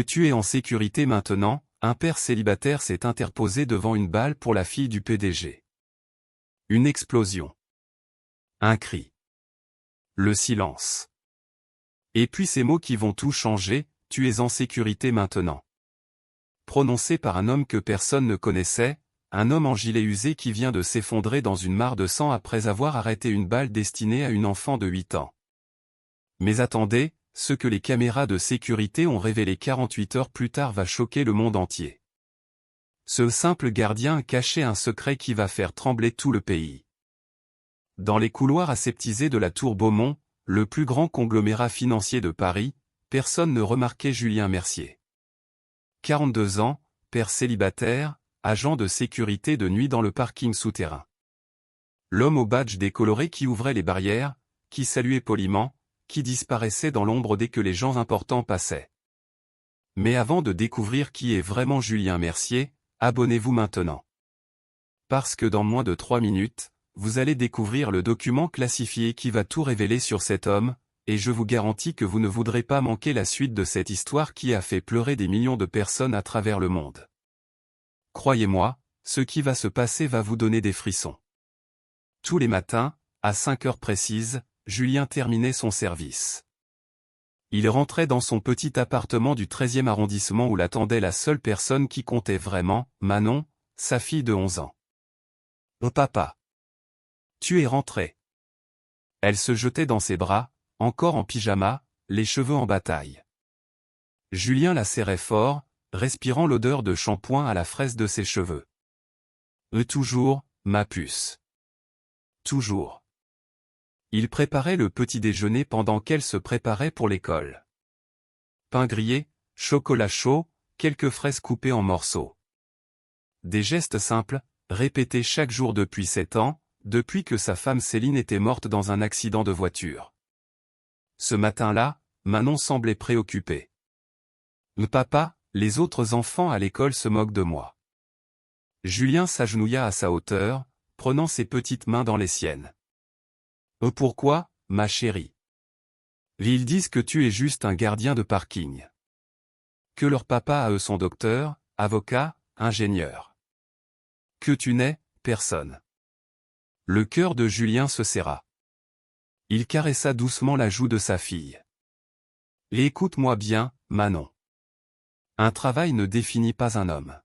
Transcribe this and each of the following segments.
Tu es en sécurité maintenant, un père célibataire s'est interposé devant une balle pour la fille du PDG. Une explosion. Un cri. Le silence. Et puis ces mots qui vont tout changer, tu es en sécurité maintenant. Prononcés par un homme que personne ne connaissait, un homme en gilet usé qui vient de s'effondrer dans une mare de sang après avoir arrêté une balle destinée à une enfant de 8 ans. Mais attendez, ce que les caméras de sécurité ont révélé 48 heures plus tard va choquer le monde entier. Ce simple gardien a caché un secret qui va faire trembler tout le pays. Dans les couloirs aseptisés de la tour Beaumont, le plus grand conglomérat financier de Paris, personne ne remarquait Julien Mercier. 42 ans, père célibataire, agent de sécurité de nuit dans le parking souterrain. L'homme au badge décoloré qui ouvrait les barrières, qui saluait poliment, qui disparaissait dans l'ombre dès que les gens importants passaient. Mais avant de découvrir qui est vraiment Julien Mercier, abonnez-vous maintenant. Parce que dans moins de 3 minutes, vous allez découvrir le document classifié qui va tout révéler sur cet homme, et je vous garantis que vous ne voudrez pas manquer la suite de cette histoire qui a fait pleurer des millions de personnes à travers le monde. Croyez-moi, ce qui va se passer va vous donner des frissons. Tous les matins, à 5 heures précises, Julien terminait son service. Il rentrait dans son petit appartement du 13e arrondissement où l'attendait la seule personne qui comptait vraiment, Manon, sa fille de 11 ans. « Oh papa! Tu es rentré !» Elle se jetait dans ses bras, encore en pyjama, les cheveux en bataille. Julien la serrait fort, respirant l'odeur de shampoing à la fraise de ses cheveux. « Toujours, ma puce. Toujours. » Il préparait le petit déjeuner pendant qu'elle se préparait pour l'école. Pain grillé, chocolat chaud, quelques fraises coupées en morceaux. Des gestes simples, répétés chaque jour depuis 7 ans, depuis que sa femme Céline était morte dans un accident de voiture. Ce matin-là, Manon semblait préoccupée. « Papa, les autres enfants à l'école se moquent de moi. » Julien s'agenouilla à sa hauteur, prenant ses petites mains dans les siennes. « Pourquoi, ma chérie? Ils disent que tu es juste un gardien de parking. Que leur papa à eux sont docteur, avocat, ingénieur. Que tu n'es personne. » Le cœur de Julien se serra. Il caressa doucement la joue de sa fille. « Et écoute-moi bien, Manon. Un travail ne définit pas un homme.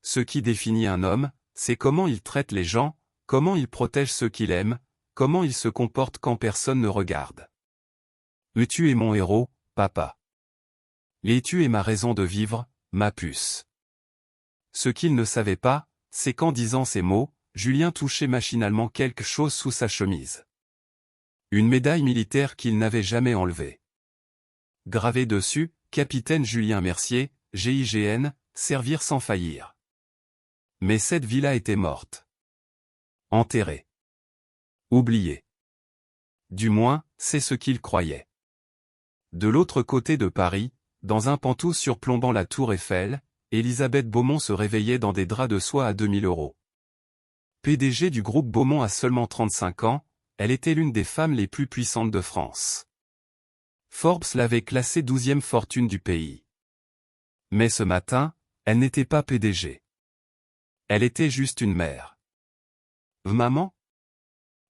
Ce qui définit un homme, c'est comment il traite les gens, comment il protège ceux qu'il aime, comment il se comporte quand personne ne regarde. Tu es mon héros, papa. Et tu es ma raison de vivre, ma puce. » Ce qu'il ne savait pas, c'est qu'en disant ces mots, Julien touchait machinalement quelque chose sous sa chemise. Une médaille militaire qu'il n'avait jamais enlevée. Gravé dessus, Capitaine Julien Mercier, GIGN, servir sans faillir. Mais cette villa était morte. Enterrée. Oubliée. Du moins, c'est ce qu'il croyait. De l'autre côté de Paris, dans un pantouf surplombant la tour Eiffel, Elisabeth Beaumont se réveillait dans des draps de soie à 2000 €. PDG du groupe Beaumont à seulement 35 ans, elle était l'une des femmes les plus puissantes de France. Forbes l'avait classée 12e fortune du pays. Mais ce matin, elle n'était pas PDG. Elle était juste une mère. « Maman ?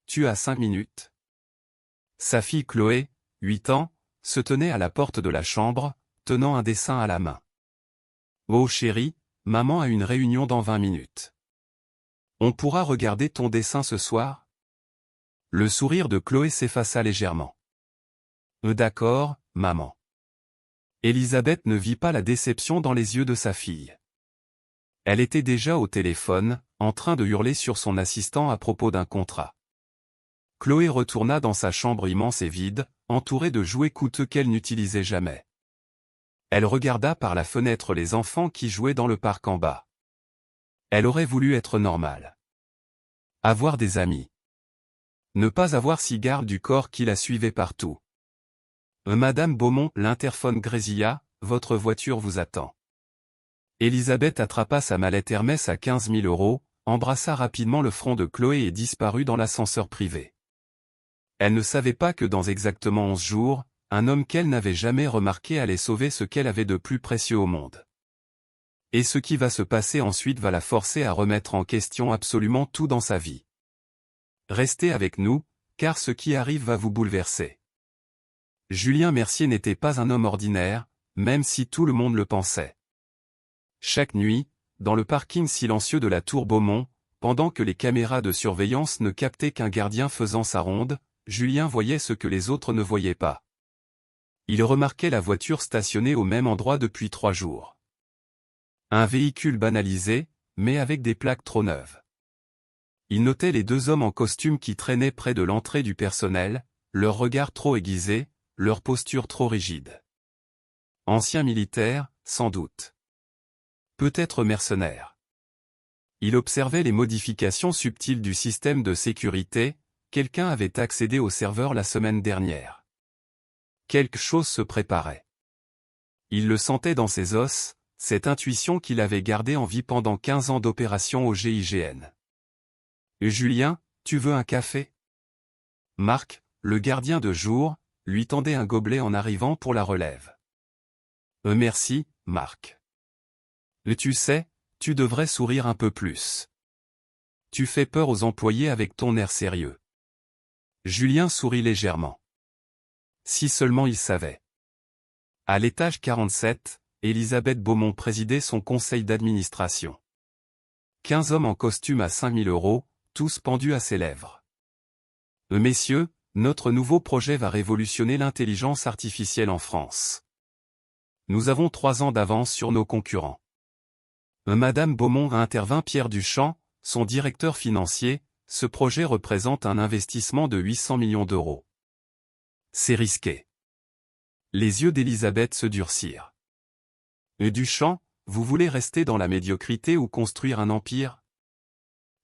Tu as 5 minutes ?» Sa fille Chloé, 8 ans, se tenait à la porte de la chambre, tenant un dessin à la main. « Oh chérie, maman a une réunion dans 20 minutes. On pourra regarder ton dessin ce soir ?» Le sourire de Chloé s'effaça légèrement. « D'accord, maman. » Elisabeth ne vit pas la déception dans les yeux de sa fille. Elle était déjà au téléphone, en train de hurler sur son assistant à propos d'un contrat. Chloé retourna dans sa chambre immense et vide, entourée de jouets coûteux qu'elle n'utilisait jamais. Elle regarda par la fenêtre les enfants qui jouaient dans le parc en bas. Elle aurait voulu être normale. Avoir des amis. Ne pas avoir six gardes du corps qui la suivaient partout. Madame Beaumont, l'interphone grésilla, votre voiture vous attend. Elisabeth attrapa sa mallette Hermès à 15 000 €, embrassa rapidement le front de Chloé et disparut dans l'ascenseur privé. Elle ne savait pas que dans exactement 11 jours, un homme qu'elle n'avait jamais remarqué allait sauver ce qu'elle avait de plus précieux au monde. Et ce qui va se passer ensuite va la forcer à remettre en question absolument tout dans sa vie. Restez avec nous, car ce qui arrive va vous bouleverser. Julien Mercier n'était pas un homme ordinaire, même si tout le monde le pensait. Chaque nuit, dans le parking silencieux de la Tour Beaumont, pendant que les caméras de surveillance ne captaient qu'un gardien faisant sa ronde, Julien voyait ce que les autres ne voyaient pas. Il remarquait la voiture stationnée au même endroit depuis 3 jours. Un véhicule banalisé, mais avec des plaques trop neuves. Il notait les 2 hommes en costume qui traînaient près de l'entrée du personnel, leur regard trop aiguisé, leur posture trop rigide. Anciens militaires, sans doute. Peut-être mercenaires. Il observait les modifications subtiles du système de sécurité. Quelqu'un avait accédé au serveur la semaine dernière. Quelque chose se préparait. Il le sentait dans ses os, cette intuition qu'il avait gardée en vie pendant 15 ans d'opération au GIGN. « Julien, tu veux un café ?» Marc, le gardien de jour, lui tendait un gobelet en arrivant pour la relève. « Merci, Marc. Tu sais, tu devrais sourire un peu plus. Tu fais peur aux employés avec ton air sérieux. » Julien sourit légèrement. Si seulement il savait. À l'étage 47, Elisabeth Beaumont présidait son conseil d'administration. 15 hommes en costume à 5 000 €, tous pendus à ses lèvres. « Messieurs, notre nouveau projet va révolutionner l'intelligence artificielle en France. Nous avons 3 ans d'avance sur nos concurrents. » Madame Beaumont intervint. Pierre Duchamp, son directeur financier. Ce projet représente un investissement de 800 millions d'euros. C'est risqué. Les yeux d'Elisabeth se durcirent. Duchamp, vous voulez rester dans la médiocrité ou construire un empire?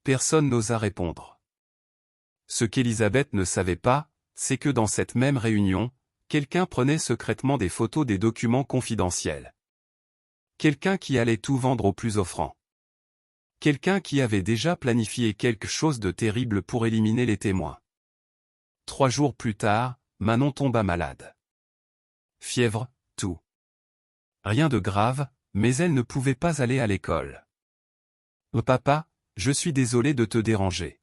Personne n'osa répondre. Ce qu'Elisabeth ne savait pas, c'est que dans cette même réunion, quelqu'un prenait secrètement des photos des documents confidentiels. Quelqu'un qui allait tout vendre au plus offrant. Quelqu'un qui avait déjà planifié quelque chose de terrible pour éliminer les témoins. 3 jours plus tard, Manon tomba malade. Fièvre, tout. Rien de grave, mais elle ne pouvait pas aller à l'école. « Papa, je suis désolé de te déranger. »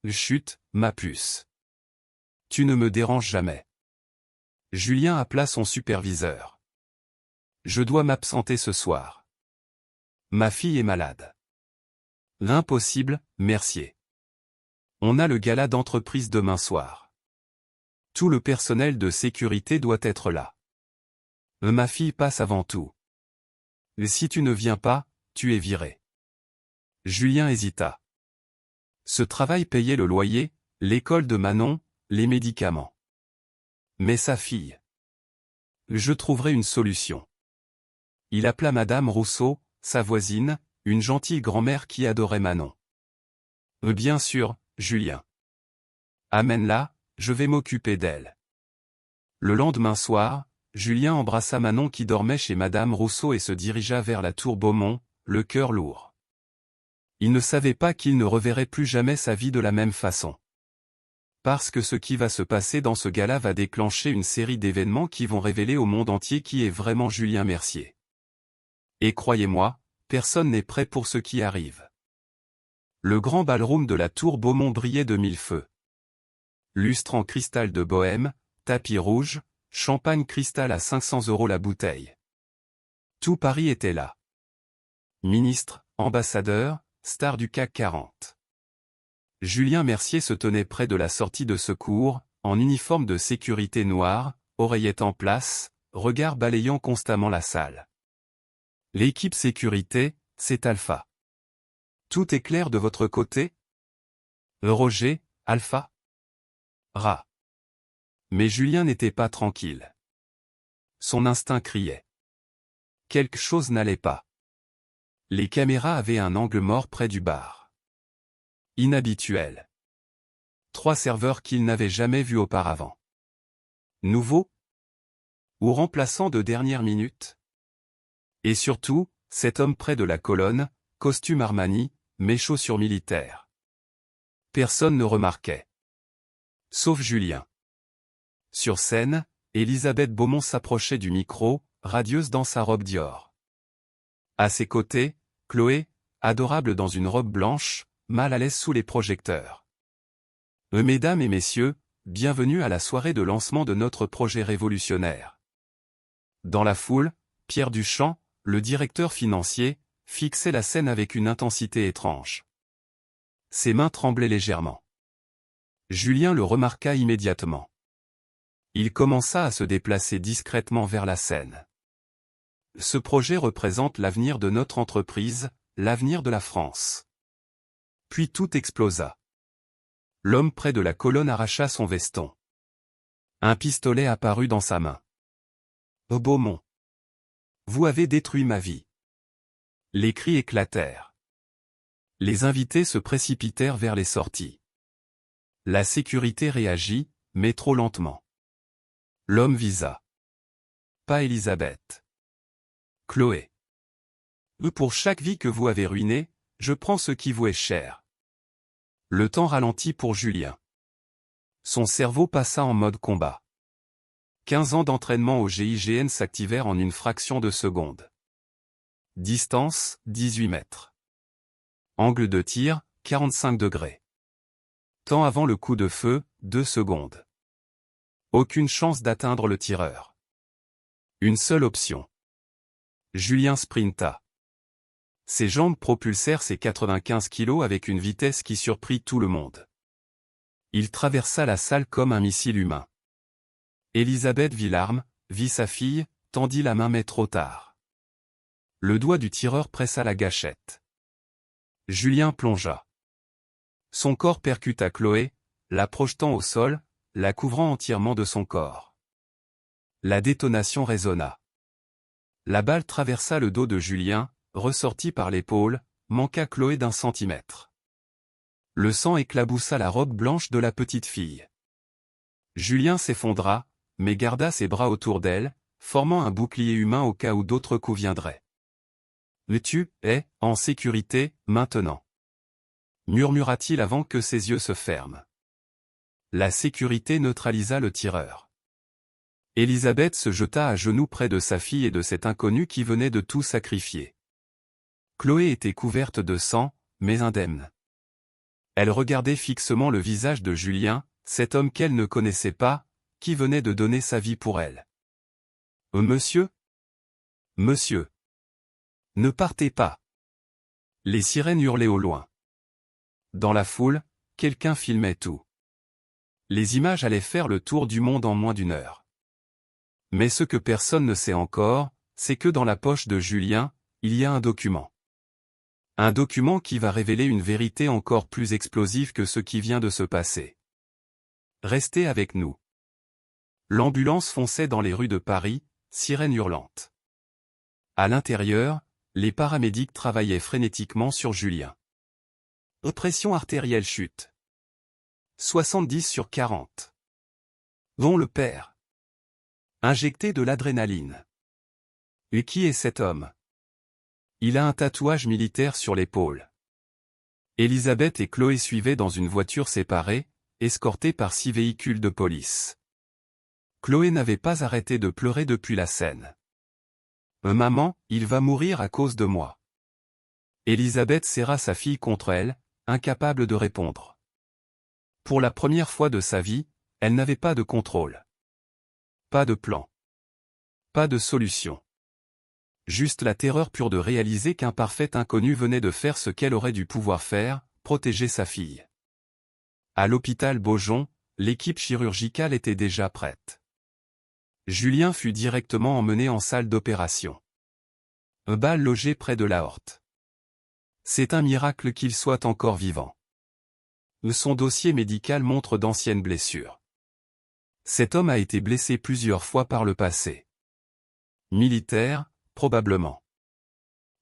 Chut, ma puce. Tu ne me déranges jamais. Julien appela son superviseur. Je dois m'absenter ce soir. Ma fille est malade. L'impossible, Mercier. On a le gala d'entreprise demain soir. Tout le personnel de sécurité doit être là. Ma fille passe avant tout. Si tu ne viens pas, tu es viré. Julien hésita. Ce travail payait le loyer, l'école de Manon, les médicaments. Mais sa fille. Je trouverai une solution. Il appela Madame Rousseau, sa voisine, une gentille grand-mère qui adorait Manon. Bien sûr, Julien. Amène-la, je vais m'occuper d'elle. Le lendemain soir, Julien embrassa Manon qui dormait chez Madame Rousseau et se dirigea vers la Tour Beaumont, le cœur lourd. Il ne savait pas qu'il ne reverrait plus jamais sa vie de la même façon. Parce que ce qui va se passer dans ce gala va déclencher une série d'événements qui vont révéler au monde entier qui est vraiment Julien Mercier. Et croyez-moi, personne n'est prêt pour ce qui arrive. Le grand ballroom de la Tour Beaumont brillait de 1000 feux. Lustre en cristal de Bohême, tapis rouge, champagne cristal à 500 € la bouteille. Tout Paris était là. Ministres, ambassadeurs, stars du CAC 40. Julien Mercier se tenait près de la sortie de secours, en uniforme de sécurité noire, oreillette en place, regard balayant constamment la salle. L'équipe sécurité, c'est Alpha. Tout est clair de votre côté? Roger, Alpha? Ra. Mais Julien n'était pas tranquille. Son instinct criait. Quelque chose n'allait pas. Les caméras avaient un angle mort près du bar. Inhabituel. 3 serveurs qu'il n'avait jamais vus auparavant. Nouveaux? Ou remplaçants de dernière minute? Et surtout, cet homme près de la colonne, costume Armani, mais chaussures militaires. Personne ne remarquait. Sauf Julien. Sur scène, Elisabeth Beaumont s'approchait du micro, radieuse dans sa robe Dior. À ses côtés, Chloé, adorable dans une robe blanche, mal à l'aise sous les projecteurs. Mesdames et messieurs, bienvenue à la soirée de lancement de notre projet révolutionnaire. Dans la foule, Pierre Duchamp, le directeur financier, fixait la scène avec une intensité étrange. Ses mains tremblaient légèrement. Julien le remarqua immédiatement. Il commença à se déplacer discrètement vers la scène. Ce projet représente l'avenir de notre entreprise, l'avenir de la France. Puis tout explosa. L'homme près de la colonne arracha son veston. Un pistolet apparut dans sa main. « Beaumont, vous avez détruit ma vie. » Les cris éclatèrent. Les invités se précipitèrent vers les sorties. La sécurité réagit, mais trop lentement. L'homme visa. Pas Elisabeth. Chloé. Pour chaque vie que vous avez ruinée, je prends ce qui vous est cher. Le temps ralentit pour Julien. Son cerveau passa en mode combat. 15 ans d'entraînement au GIGN s'activèrent en une fraction de seconde. Distance, 18 mètres. Angle de tir, 45 degrés. Temps avant le coup de feu, 2 secondes. Aucune chance d'atteindre le tireur. Une seule option. Julien sprinta. Ses jambes propulsèrent ses 95 kilos avec une vitesse qui surprit tout le monde. Il traversa la salle comme un missile humain. Elisabeth vit l'arme, vit sa fille, tendit la main mais trop tard. Le doigt du tireur pressa la gâchette. Julien plongea. Son corps percuta Chloé, la projetant au sol, la couvrant entièrement de son corps. La détonation résonna. La balle traversa le dos de Julien, ressortit par l'épaule, manqua Chloé d'1 centimètre. Le sang éclaboussa la robe blanche de la petite fille. Julien s'effondra, mais garda ses bras autour d'elle, formant un bouclier humain au cas où d'autres coups viendraient. « Tu es en sécurité, maintenant » murmura-t-il avant que ses yeux se ferment. La sécurité neutralisa le tireur. Elisabeth se jeta à genoux près de sa fille et de cet inconnu qui venait de tout sacrifier. Chloé était couverte de sang, mais indemne. Elle regardait fixement le visage de Julien, cet homme qu'elle ne connaissait pas, qui venait de donner sa vie pour elle. « Monsieur ? Monsieur ! Ne partez pas !» Les sirènes hurlaient au loin. Dans la foule, quelqu'un filmait tout. Les images allaient faire le tour du monde en moins d'1 heure. Mais ce que personne ne sait encore, c'est que dans la poche de Julien, il y a un document. Un document qui va révéler une vérité encore plus explosive que ce qui vient de se passer. Restez avec nous. L'ambulance fonçait dans les rues de Paris, sirène hurlante. À l'intérieur, les paramédics travaillaient frénétiquement sur Julien. Pression artérielle chute. 70/40. Dont le père. Injecté de l'adrénaline. Et qui est cet homme? Il a un tatouage militaire sur l'épaule. Elisabeth et Chloé suivaient dans une voiture séparée, escortée par 6 véhicules de police. Chloé n'avait pas arrêté de pleurer depuis la scène. « Maman, il va mourir à cause de moi. » Elisabeth serra sa fille contre elle, incapable de répondre. Pour la première fois de sa vie, elle n'avait pas de contrôle. Pas de plan. Pas de solution. Juste la terreur pure de réaliser qu'un parfait inconnu venait de faire ce qu'elle aurait dû pouvoir faire, protéger sa fille. À l'hôpital Beaujon, l'équipe chirurgicale était déjà prête. Julien fut directement emmené en salle d'opération. Un balle logé près de l'aorte. C'est un miracle qu'il soit encore vivant. Son dossier médical montre d'anciennes blessures. Cet homme a été blessé plusieurs fois par le passé. Militaire, probablement.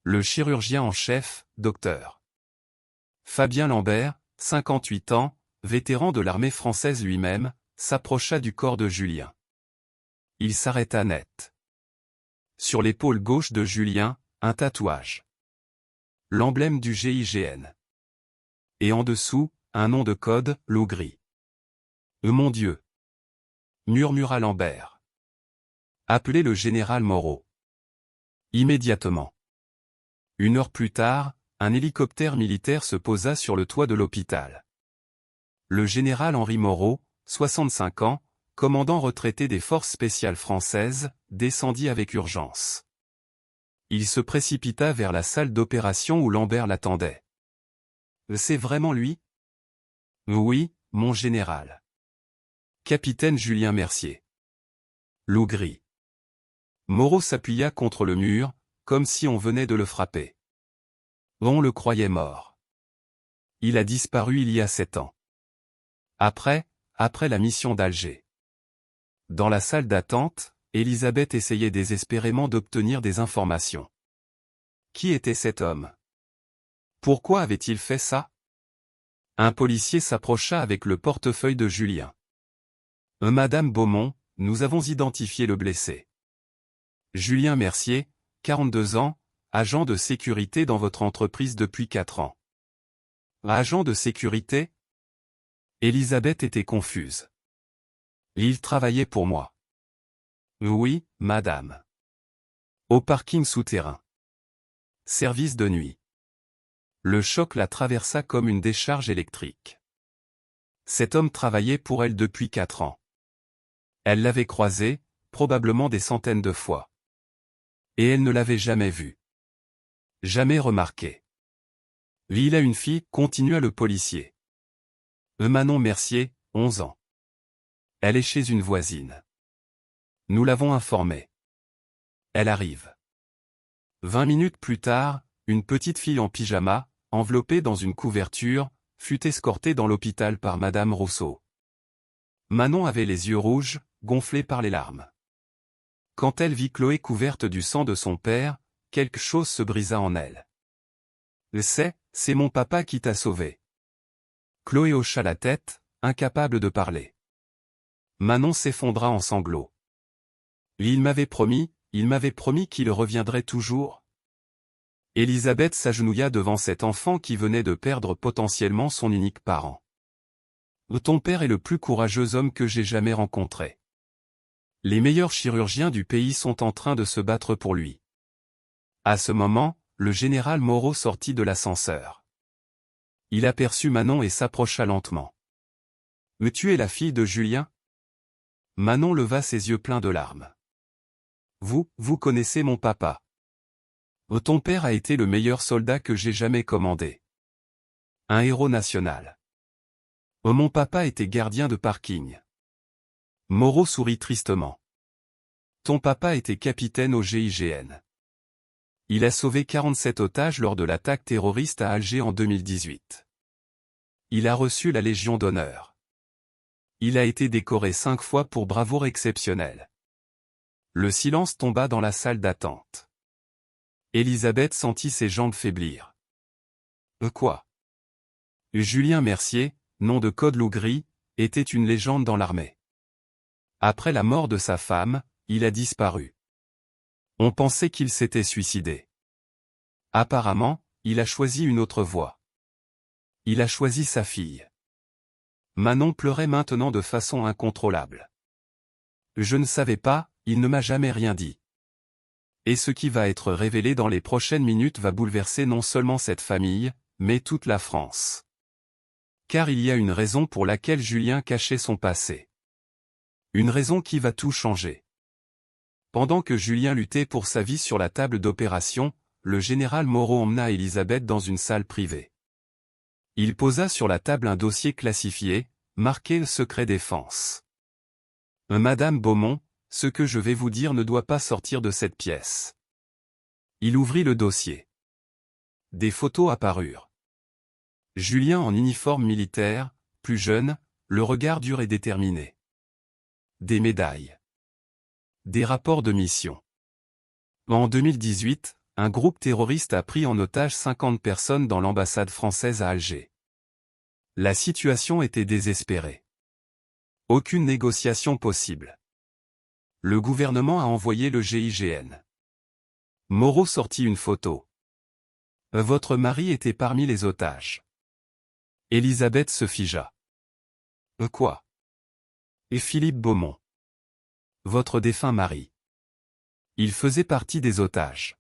Le chirurgien en chef, Dr. Fabien Lambert, 58 ans, vétéran de l'armée française lui-même, s'approcha du corps de Julien. Il s'arrêta net. Sur l'épaule gauche de Julien, un tatouage. L'emblème du GIGN. Et en dessous, un nom de code, l'eau gris. Mon Dieu ! Murmura Lambert. Appelez le général Moreau. Immédiatement. 1 heure plus tard, un hélicoptère militaire se posa sur le toit de l'hôpital. Le général Henri Moreau, 65 ans, commandant retraité des forces spéciales françaises, descendit avec urgence. Il se précipita vers la salle d'opération où Lambert l'attendait. « C'est vraiment lui ? » ?»« Oui, mon général. » Capitaine Julien Mercier. Lougri. Moreau s'appuya contre le mur, comme si on venait de le frapper. On le croyait mort. Il a disparu il y a 7 ans. Après la mission d'Alger. Dans la salle d'attente, Elisabeth essayait désespérément d'obtenir des informations. Qui était cet homme? Pourquoi avait-il fait ça? Un policier s'approcha avec le portefeuille de Julien. Madame Beaumont, nous avons identifié le blessé. Julien Mercier, 42 ans, agent de sécurité dans votre entreprise depuis 4 ans. Agent de sécurité? Elisabeth était confuse. Il travaillait pour moi. Oui, madame. Au parking souterrain. Service de nuit. Le choc la traversa comme une décharge électrique. Cet homme travaillait pour elle depuis 4 ans. Elle l'avait croisé, probablement des centaines de fois. Et elle ne l'avait jamais vu. Jamais remarqué. Il a une fille, continua le policier. Manon Mercier, 11 ans. Elle est chez une voisine. Nous l'avons informée. Elle arrive. 20 minutes plus tard, une petite fille en pyjama, enveloppée dans une couverture, fut escortée dans l'hôpital par Madame Rousseau. Manon avait les yeux rouges, gonflés par les larmes. Quand elle vit Chloé couverte du sang de son père, quelque chose se brisa en elle. C'est mon papa qui t'a sauvé. Chloé hocha la tête, incapable de parler. Manon s'effondra en sanglots. Il m'avait promis qu'il reviendrait toujours. Elisabeth s'agenouilla devant cet enfant qui venait de perdre potentiellement son unique parent. Ton père est le plus courageux homme que j'ai jamais rencontré. Les meilleurs chirurgiens du pays sont en train de se battre pour lui. À ce moment, le général Moreau sortit de l'ascenseur. Il aperçut Manon et s'approcha lentement. « Tu es la fille de Julien ?» Manon leva ses yeux pleins de larmes. « Vous connaissez mon papa. Ton père a été le meilleur soldat que j'ai jamais commandé. Un héros national. Mon papa était gardien de parking. » Moreau sourit tristement. « Ton papa était capitaine au GIGN. Il a sauvé 47 otages lors de l'attaque terroriste à Alger en 2018. Il a reçu la Légion d'honneur. Il a été décoré 5 fois pour bravoure exceptionnelle. » Le silence tomba dans la salle d'attente. Elisabeth sentit ses jambes faiblir. Quoi? Julien Mercier, nom de code Lougri, était une légende dans l'armée. Après la mort de sa femme, il a disparu. On pensait qu'il s'était suicidé. Apparemment, il a choisi une autre voie. Il a choisi sa fille. Manon pleurait maintenant de façon incontrôlable. Je ne savais pas, il ne m'a jamais rien dit. Et ce qui va être révélé dans les prochaines minutes va bouleverser non seulement cette famille, mais toute la France. Car il y a une raison pour laquelle Julien cachait son passé. Une raison qui va tout changer. Pendant que Julien luttait pour sa vie sur la table d'opération, le général Moreau emmena Elisabeth dans une salle privée. Il posa sur la table un dossier classifié, marqué « Secret défense ». Madame Beaumont, ce que je vais vous dire ne doit pas sortir de cette pièce. Il ouvrit le dossier. Des photos apparurent. Julien en uniforme militaire, plus jeune, le regard dur et déterminé. Des médailles. Des rapports de mission. En 2018, un groupe terroriste a pris en otage 50 personnes dans l'ambassade française à Alger. La situation était désespérée. Aucune négociation possible. Le gouvernement a envoyé le GIGN. Moreau sortit une photo. Votre mari était parmi les otages. Elisabeth se figea. Quoi? Et Philippe Beaumont. Votre défunt mari. Il faisait partie des otages.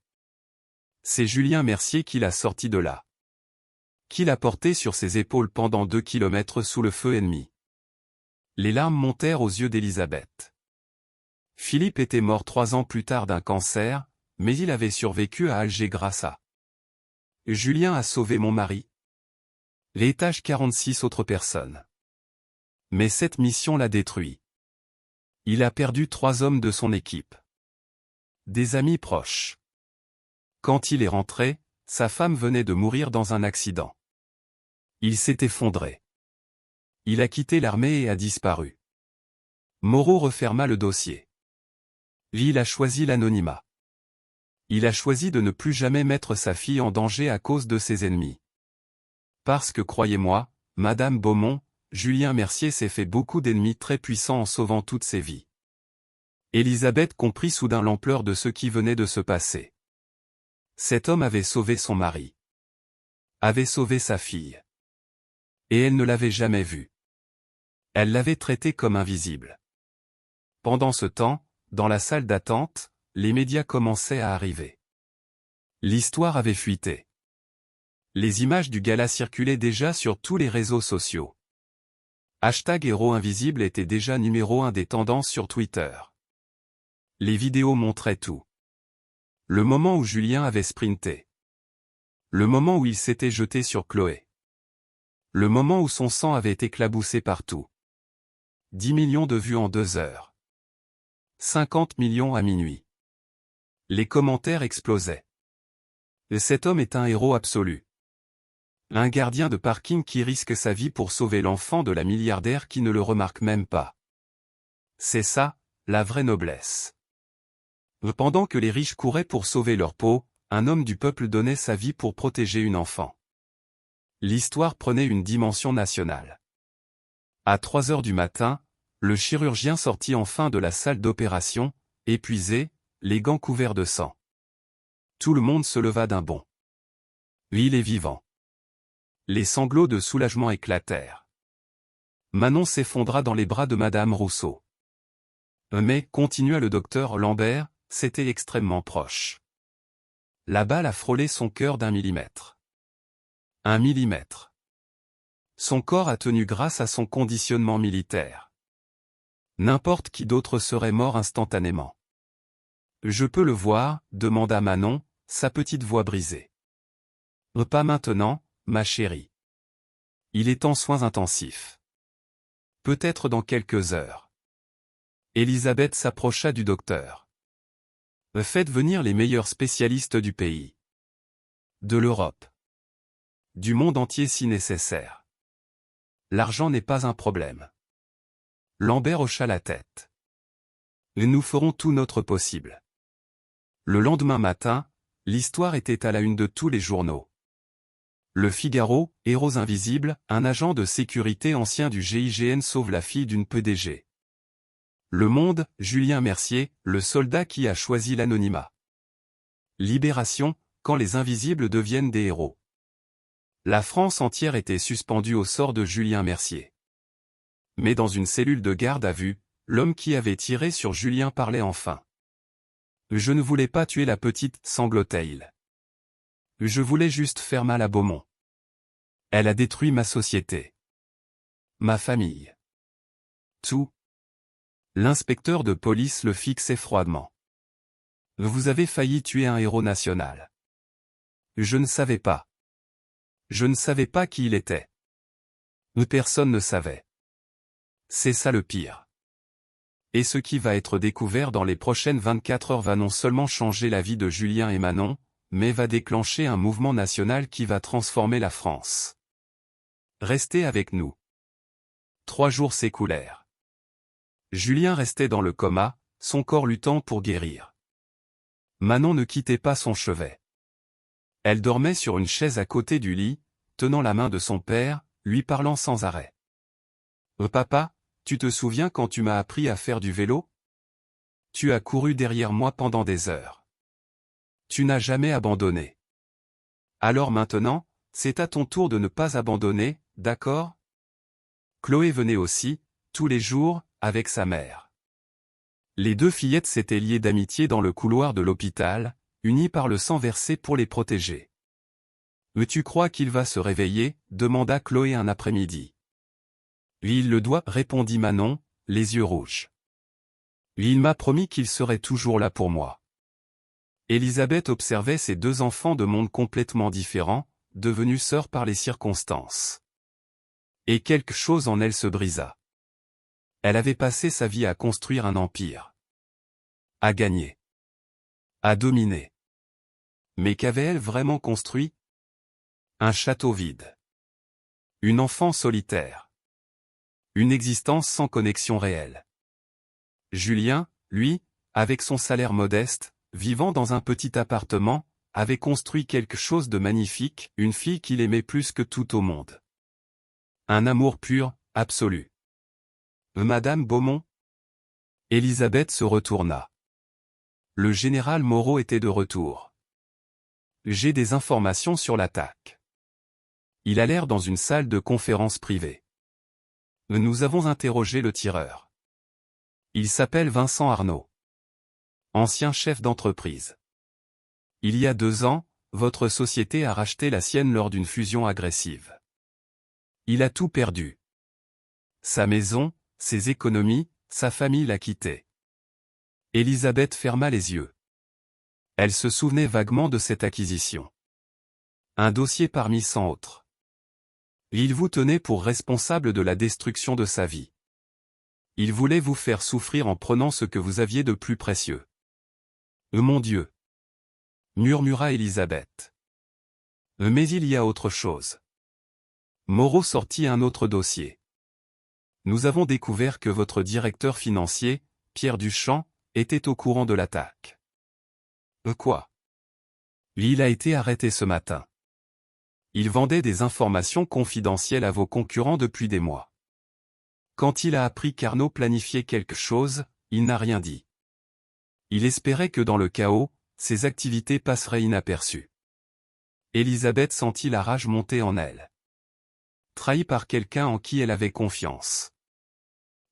C'est Julien Mercier qui l'a sorti de là. Qui l'a porté sur ses épaules pendant 2 kilomètres sous le feu ennemi. Les larmes montèrent aux yeux d'Elisabeth. Philippe était mort 3 ans plus tard d'un cancer, mais il avait survécu à Alger grâce à Julien a sauvé mon mari. L'étage 46 autres personnes. Mais cette mission l'a détruit. Il a perdu 3 hommes de son équipe. Des amis proches. Quand il est rentré, sa femme venait de mourir dans un accident. Il s'est effondré. Il a quitté l'armée et a disparu. Moreau referma le dossier. Il a choisi l'anonymat. Il a choisi de ne plus jamais mettre sa fille en danger à cause de ses ennemis. Parce que croyez-moi, Madame Beaumont, Julien Mercier s'est fait beaucoup d'ennemis très puissants en sauvant toutes ses vies. Elisabeth comprit soudain l'ampleur de ce qui venait de se passer. Cet homme avait sauvé son mari. Avait sauvé sa fille. Et elle ne l'avait jamais vu. Elle l'avait traité comme invisible. Pendant ce temps, dans la salle d'attente, les médias commençaient à arriver. L'histoire avait fuité. Les images du gala circulaient déjà sur tous les réseaux sociaux. #héros invisible était déjà numéro 1 des tendances sur Twitter. Les vidéos montraient tout. Le moment où Julien avait sprinté. Le moment où il s'était jeté sur Chloé. Le moment où son sang avait éclaboussé partout. 10 millions de vues en 2 heures. 50 millions à minuit. Les commentaires explosaient. Cet homme est un héros absolu. Un gardien de parking qui risque sa vie pour sauver l'enfant de la milliardaire qui ne le remarque même pas. C'est ça, la vraie noblesse. Pendant que les riches couraient pour sauver leur peau, un homme du peuple donnait sa vie pour protéger une enfant. L'histoire prenait une dimension nationale. À 3 heures du matin, le chirurgien sortit enfin de la salle d'opération, épuisé, les gants couverts de sang. Tout le monde se leva d'un bond. Il est vivant. Les sanglots de soulagement éclatèrent. Manon s'effondra dans les bras de Madame Rousseau. Mais, continua le docteur Lambert, c'était extrêmement proche. La balle a frôlé son cœur d'1 millimètre. 1 millimètre. Son corps a tenu grâce à son conditionnement militaire. N'importe qui d'autre serait mort instantanément. Je peux le voir, demanda Manon, sa petite voix brisée. Pas maintenant, ma chérie. Il est en soins intensifs. Peut-être dans quelques heures. Elisabeth s'approcha du docteur. Faites venir les meilleurs spécialistes du pays. De l'Europe. Du monde entier si nécessaire. L'argent n'est pas un problème. Lambert hocha la tête. Nous ferons tout notre possible. Le lendemain matin, l'histoire était à la une de tous les journaux. Le Figaro, héros invisible, un agent de sécurité ancien du GIGN sauve la fille d'une PDG. Le Monde, Julien Mercier, le soldat qui a choisi l'anonymat. Libération, quand les invisibles deviennent des héros. La France entière était suspendue au sort de Julien Mercier. Mais dans une cellule de garde à vue, l'homme qui avait tiré sur Julien parlait enfin. Je ne voulais pas tuer la petite, sanglotait-il. Je voulais juste faire mal à Beaumont. Elle a détruit ma société. Ma famille. Tout. L'inspecteur de police le fixait froidement. Vous avez failli tuer un héros national. Je ne savais pas. Je ne savais pas qui il était. Personne ne savait. C'est ça le pire. Et ce qui va être découvert dans les prochaines 24 heures va non seulement changer la vie de Julien et Manon, mais va déclencher un mouvement national qui va transformer la France. Restez avec nous. 3 jours s'écoulèrent. Julien restait dans le coma, son corps luttant pour guérir. Manon ne quittait pas son chevet. Elle dormait sur une chaise à côté du lit, tenant la main de son père, lui parlant sans arrêt. « Papa, tu te souviens quand tu m'as appris à faire du vélo? Tu as couru derrière moi pendant des heures. Tu n'as jamais abandonné. Alors maintenant, c'est à ton tour de ne pas abandonner, d'accord ?» Chloé venait aussi, tous les jours, avec sa mère. Les deux fillettes s'étaient liées d'amitié dans le couloir de l'hôpital, unies par le sang versé pour les protéger. « Mais tu crois qu'il va se réveiller ?» demanda Chloé un après-midi. « Oui, il le doit » répondit Manon, les yeux rouges. « Oui, il m'a promis qu'il serait toujours là pour moi. » Elisabeth observait ses deux enfants de mondes complètement différents, devenus sœurs par les circonstances. Et quelque chose en elle se brisa. Elle avait passé sa vie à construire un empire. À gagner. À dominer. Mais qu'avait-elle vraiment construit? Un château vide. Une enfant solitaire. Une existence sans connexion réelle. Julien, lui, avec son salaire modeste, vivant dans un petit appartement, avait construit quelque chose de magnifique, une fille qu'il aimait plus que tout au monde. Un amour pur, absolu. Madame Beaumont? Elisabeth se retourna. Le général Moreau était de retour. J'ai des informations sur l'attaque. Il a l'air dans une salle de conférence privée. Nous avons interrogé le tireur. Il s'appelle Vincent Arnaud. Ancien chef d'entreprise. Il y a 2 ans, votre société a racheté la sienne lors d'une fusion agressive. Il a tout perdu. Sa maison, ses économies, sa famille l'a quitté. Elisabeth ferma les yeux. Elle se souvenait vaguement de cette acquisition. Un dossier parmi 100 autres. Il vous tenait pour responsable de la destruction de sa vie. Il voulait vous faire souffrir en prenant ce que vous aviez de plus précieux. Mon Dieu! Murmura Elisabeth. Mais il y a autre chose. Moreau sortit un autre dossier. Nous avons découvert que votre directeur financier, Pierre Duchamp, était au courant de l'attaque. Quoi? Il a été arrêté ce matin. Il vendait des informations confidentielles à vos concurrents depuis des mois. Quand il a appris qu'Arnaud planifiait quelque chose, il n'a rien dit. Il espérait que dans le chaos, ses activités passeraient inaperçues. Elisabeth sentit la rage monter en elle. Trahie par quelqu'un en qui elle avait confiance.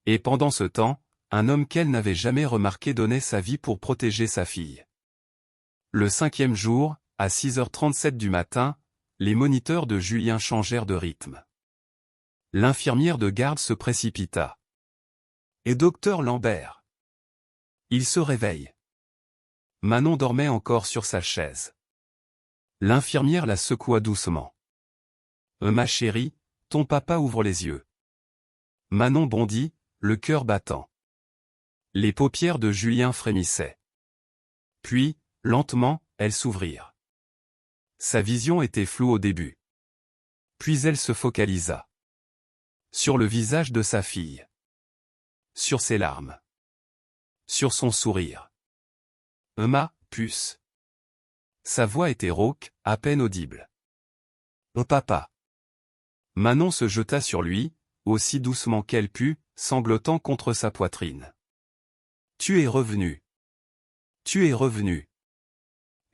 Et pendant ce temps, un homme qu'elle n'avait jamais remarqué donnait sa vie pour protéger sa fille. Le 5e jour, à 6h37 du matin, les moniteurs de Julien changèrent de rythme. L'infirmière de garde se précipita. « Et docteur Lambert ?» Il se réveille. Manon dormait encore sur sa chaise. L'infirmière la secoua doucement. « Ma chérie, ton papa ouvre les yeux. » Manon bondit, le cœur battant. Les paupières de Julien frémissaient. Puis, lentement, elles s'ouvrirent. Sa vision était floue au début. Puis elle se focalisa. Sur le visage de sa fille. Sur ses larmes. Sur son sourire. Ma puce. Sa voix était rauque, à peine audible. Papa. Manon se jeta sur lui, aussi doucement qu'elle put, sanglotant contre sa poitrine. Tu es revenu. Tu es revenu.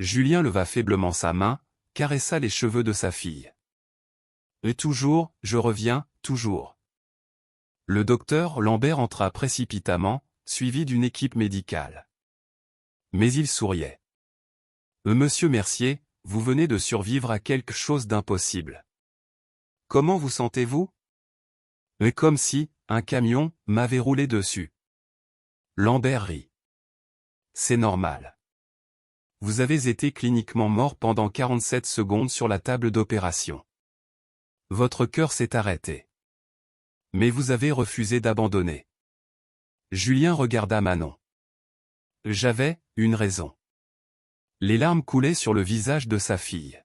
Julien leva faiblement sa main, caressa les cheveux de sa fille. Et toujours, je reviens, toujours. Le docteur Lambert entra précipitamment, suivi d'une équipe médicale. Mais il souriait. Monsieur Mercier, vous venez de survivre à quelque chose d'impossible. Comment vous sentez-vous? Comme si, un camion, m'avait roulé dessus. Lambert rit. C'est normal. Vous avez été cliniquement mort pendant 47 secondes sur la table d'opération. Votre cœur s'est arrêté. Mais vous avez refusé d'abandonner. Julien regarda Manon. J'avais une raison. Les larmes coulaient sur le visage de sa fille.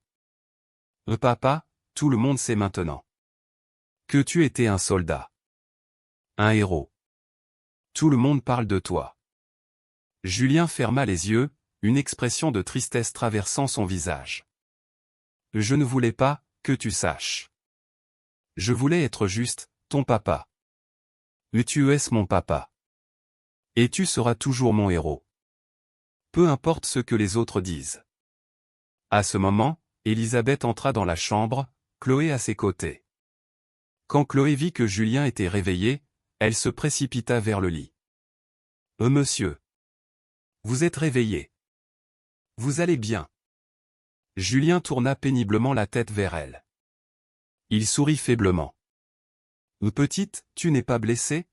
Papa, tout le monde sait maintenant. Que tu étais un soldat. Un héros. Tout le monde parle de toi. Julien ferma les yeux, une expression de tristesse traversant son visage. Je ne voulais pas, que tu saches. Je voulais être juste, ton papa. Mais tu es mon papa. Et tu seras toujours mon héros. Peu importe ce que les autres disent. À ce moment, Elisabeth entra dans la chambre, Chloé à ses côtés. Quand Chloé vit que Julien était réveillé, elle se précipita vers le lit. Monsieur. Vous êtes réveillé. Vous allez bien. Julien tourna péniblement la tête vers elle. Il sourit faiblement. Petite, tu n'es pas blessée?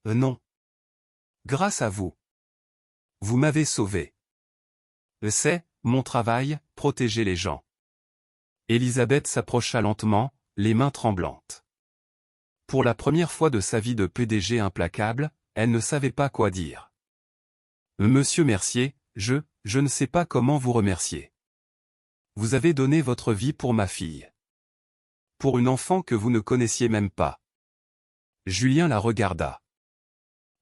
Non. Grâce à vous. Vous m'avez sauvé. C'est, mon travail, protéger les gens. Élisabeth s'approcha lentement, les mains tremblantes. Pour la première fois de sa vie de PDG implacable, elle ne savait pas quoi dire. Monsieur Mercier, je ne sais pas comment vous remercier. Vous avez donné votre vie pour ma fille. Pour une enfant que vous ne connaissiez même pas. Julien la regarda.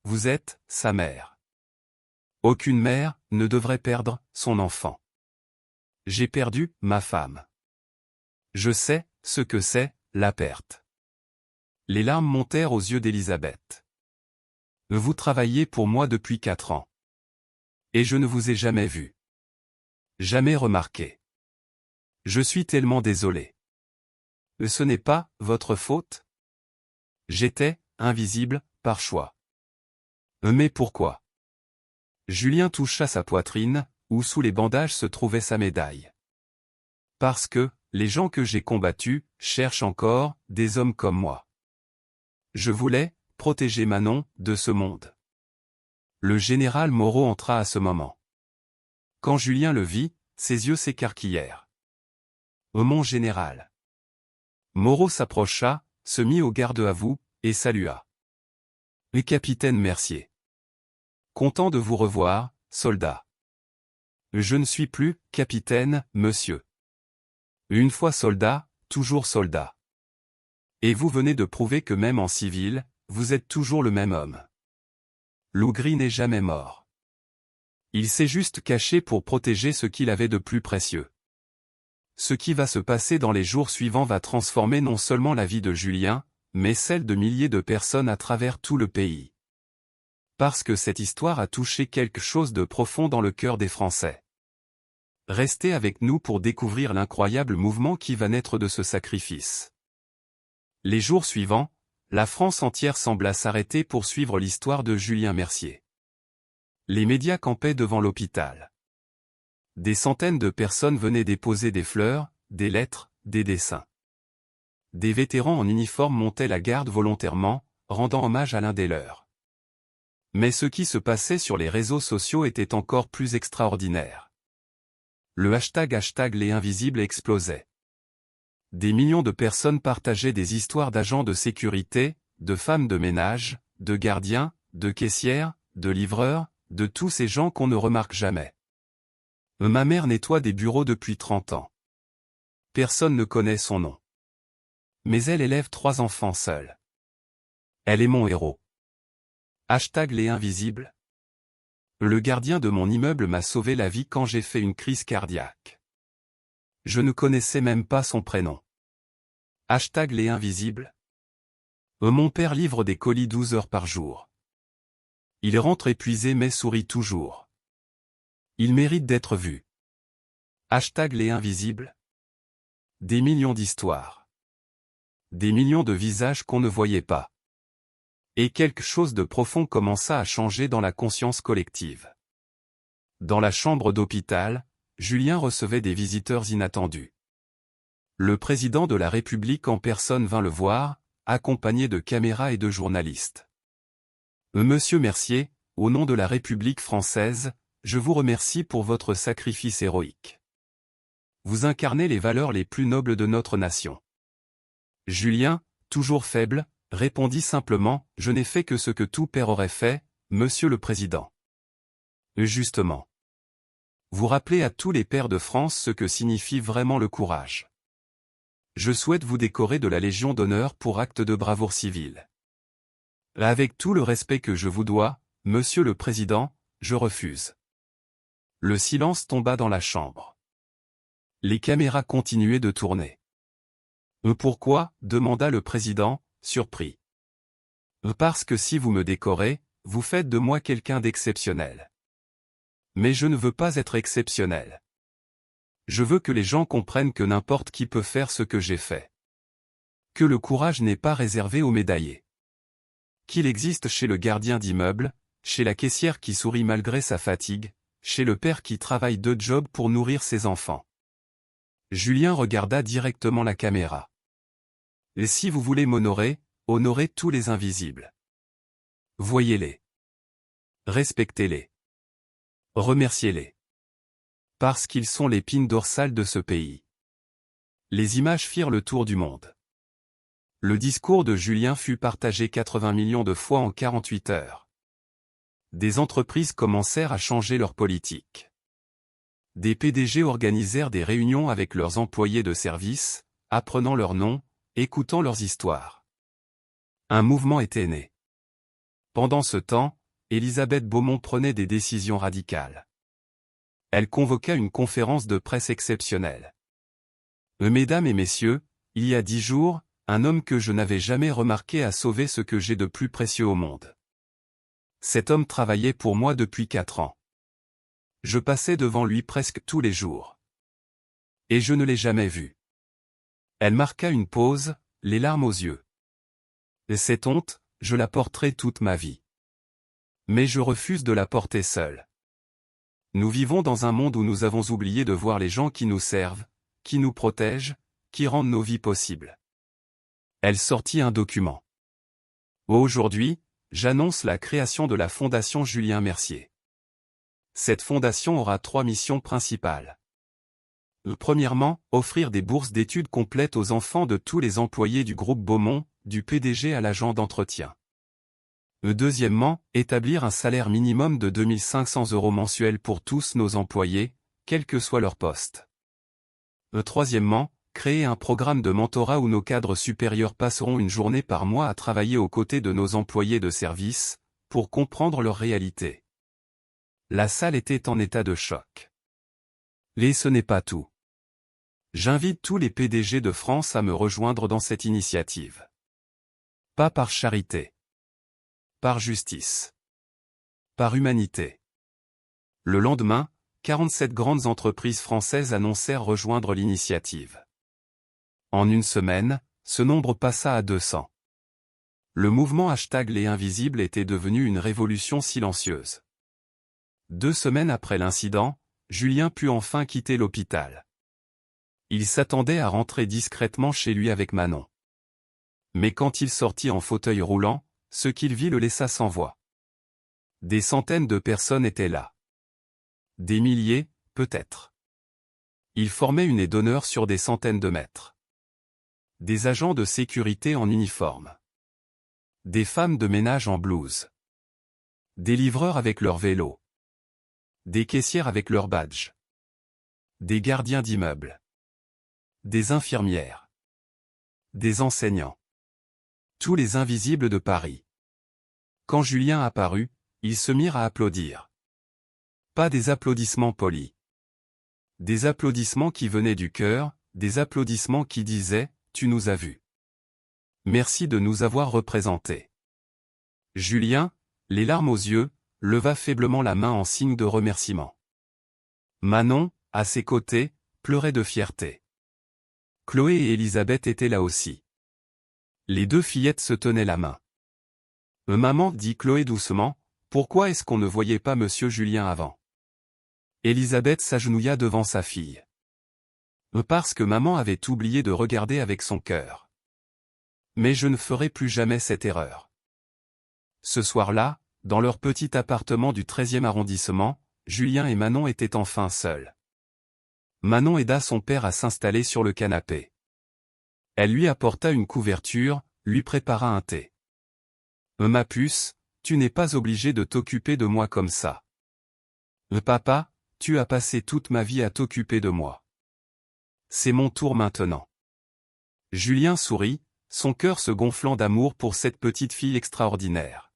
Vous êtes sa mère. Aucune mère ne devrait perdre son enfant. J'ai perdu ma femme. Je sais ce que c'est, la perte. Les larmes montèrent aux yeux d'Élisabeth. Vous travaillez pour moi depuis 4 ans. Et je ne vous ai jamais vu. Jamais remarqué. Je suis tellement désolé. Ce n'est pas votre faute? J'étais invisible, par choix. Mais pourquoi? Julien toucha sa poitrine, où sous les bandages se trouvait sa médaille. Parce que, les gens que j'ai combattus, cherchent encore, des hommes comme moi. Je voulais, protéger Manon, de ce monde. Le général Moreau entra à ce moment. Quand Julien le vit, ses yeux s'écarquillèrent. Mon général. Moreau s'approcha, se mit au garde à vous, et salua. Capitaine Mercier. Content de vous revoir, soldat. Je ne suis plus, capitaine, monsieur. Une fois soldat, toujours soldat. Et vous venez de prouver que même en civil, vous êtes toujours le même homme. Lougri n'est jamais mort. Il s'est juste caché pour protéger ce qu'il avait de plus précieux. Ce qui va se passer dans les jours suivants va transformer non seulement la vie de Julien, mais celle de milliers de personnes à travers tout le pays. Parce que cette histoire a touché quelque chose de profond dans le cœur des Français. Restez avec nous pour découvrir l'incroyable mouvement qui va naître de ce sacrifice. Les jours suivants, la France entière sembla s'arrêter pour suivre l'histoire de Julien Mercier. Les médias campaient devant l'hôpital. Des centaines de personnes venaient déposer des fleurs, des lettres, des dessins. Des vétérans en uniforme montaient la garde volontairement, rendant hommage à l'un des leurs. Mais ce qui se passait sur les réseaux sociaux était encore plus extraordinaire. Le hashtag les invisibles explosait. Des millions de personnes partageaient des histoires d'agents de sécurité, de femmes de ménage, de gardiens, de caissières, de livreurs, de tous ces gens qu'on ne remarque jamais. Ma mère nettoie des bureaux depuis 30 ans. Personne ne connaît son nom. Mais elle élève 3 enfants seuls. Elle est mon héros. Les invisibles. Le gardien de mon immeuble m'a sauvé la vie quand j'ai fait une crise cardiaque. Je ne connaissais même pas son prénom. Les invisibles. Mon père livre des colis 12 heures par jour. Il rentre épuisé mais sourit toujours. Il mérite d'être vu. Les invisibles. Des millions d'histoires. Des millions de visages qu'on ne voyait pas. Et quelque chose de profond commença à changer dans la conscience collective. Dans la chambre d'hôpital, Julien recevait des visiteurs inattendus. Le président de la République en personne vint le voir, accompagné de caméras et de journalistes. Monsieur Mercier, au nom de la République française, je vous remercie pour votre sacrifice héroïque. Vous incarnez les valeurs les plus nobles de notre nation. Julien, toujours faible, répondit simplement, je n'ai fait que ce que tout père aurait fait, monsieur le président. Justement. Vous rappelez à tous les pères de France ce que signifie vraiment le courage. Je souhaite vous décorer de la Légion d'honneur pour acte de bravoure civile. Avec tout le respect que je vous dois, monsieur le président, je refuse. Le silence tomba dans la chambre. Les caméras continuaient de tourner. Pourquoi? Demanda le président, surpris. Parce que si vous me décorez, vous faites de moi quelqu'un d'exceptionnel. Mais je ne veux pas être exceptionnel. Je veux que les gens comprennent que n'importe qui peut faire ce que j'ai fait. Que le courage n'est pas réservé aux médaillés. Qu'il existe chez le gardien d'immeuble, chez la caissière qui sourit malgré sa fatigue, chez le père qui travaille 2 jobs pour nourrir ses enfants. Julien regarda directement la caméra. Et si vous voulez m'honorer, honorez tous les invisibles. Voyez-les. Respectez-les. Remerciez-les. Parce qu'ils sont l'épine dorsale de ce pays. Les images firent le tour du monde. Le discours de Julien fut partagé 80 millions de fois en 48 heures. Des entreprises commencèrent à changer leur politique. Des PDG organisèrent des réunions avec leurs employés de service, apprenant leurs noms, écoutant leurs histoires. Un mouvement était né. Pendant ce temps, Élisabeth Beaumont prenait des décisions radicales. Elle convoqua une conférence de presse exceptionnelle. Mesdames et messieurs, il y a 10 jours, un homme que je n'avais jamais remarqué a sauvé ce que j'ai de plus précieux au monde. Cet homme travaillait pour moi depuis 4 ans. Je passais devant lui presque tous les jours. Et je ne l'ai jamais vu. Elle marqua une pause, les larmes aux yeux. Et cette honte, je la porterai toute ma vie. Mais je refuse de la porter seule. Nous vivons dans un monde où nous avons oublié de voir les gens qui nous servent, qui nous protègent, qui rendent nos vies possibles. Elle sortit un document. Aujourd'hui, j'annonce la création de la Fondation Julien Mercier. Cette fondation aura 3 missions principales. Premièrement, offrir des bourses d'études complètes aux enfants de tous les employés du groupe Beaumont, du PDG à l'agent d'entretien. Deuxièmement, établir un salaire minimum de 2 500 € mensuels pour tous nos employés, quel que soit leur poste. Troisièmement, créer un programme de mentorat où nos cadres supérieurs passeront une journée par mois à travailler aux côtés de nos employés de service, pour comprendre leur réalité. La salle était en état de choc. Et ce n'est pas tout. J'invite tous les PDG de France à me rejoindre dans cette initiative. Pas par charité. Par justice. Par humanité. Le lendemain, 47 grandes entreprises françaises annoncèrent rejoindre l'initiative. En une semaine, ce nombre passa à 200. Le mouvement #Les Invisibles était devenu une révolution silencieuse. 2 semaines après l'incident, Julien put enfin quitter l'hôpital. Il s'attendait à rentrer discrètement chez lui avec Manon. Mais quand il sortit en fauteuil roulant, ce qu'il vit le laissa sans voix. Des centaines de personnes étaient là. Des milliers, peut-être. Ils formaient une haie d'honneur sur des centaines de mètres. Des agents de sécurité en uniforme. Des femmes de ménage en blouse. Des livreurs avec leur vélo. Des caissières avec leur badge. Des gardiens d'immeubles. Des infirmières. Des enseignants. Tous les invisibles de Paris. Quand Julien apparut, ils se mirent à applaudir. Pas des applaudissements polis. Des applaudissements qui venaient du cœur, des applaudissements qui disaient « Tu nous as vus. Merci de nous avoir représentés. » Julien, les larmes aux yeux, leva faiblement la main en signe de remerciement. Manon, à ses côtés, pleurait de fierté. Chloé et Élisabeth étaient là aussi. Les 2 fillettes se tenaient la main. « Maman, dit Chloé doucement, pourquoi est-ce qu'on ne voyait pas Monsieur Julien avant ?» Élisabeth s'agenouilla devant sa fille. « Parce que maman avait oublié de regarder avec son cœur. Mais je ne ferai plus jamais cette erreur. » Ce soir-là, dans leur petit appartement du 13e arrondissement, Julien et Manon étaient enfin seuls. Manon aida son père à s'installer sur le canapé. Elle lui apporta une couverture, lui prépara un thé. « Ma puce, tu n'es pas obligé de t'occuper de moi comme ça. Papa, tu as passé toute ma vie à t'occuper de moi. C'est mon tour maintenant. » Julien sourit, son cœur se gonflant d'amour pour cette petite fille extraordinaire.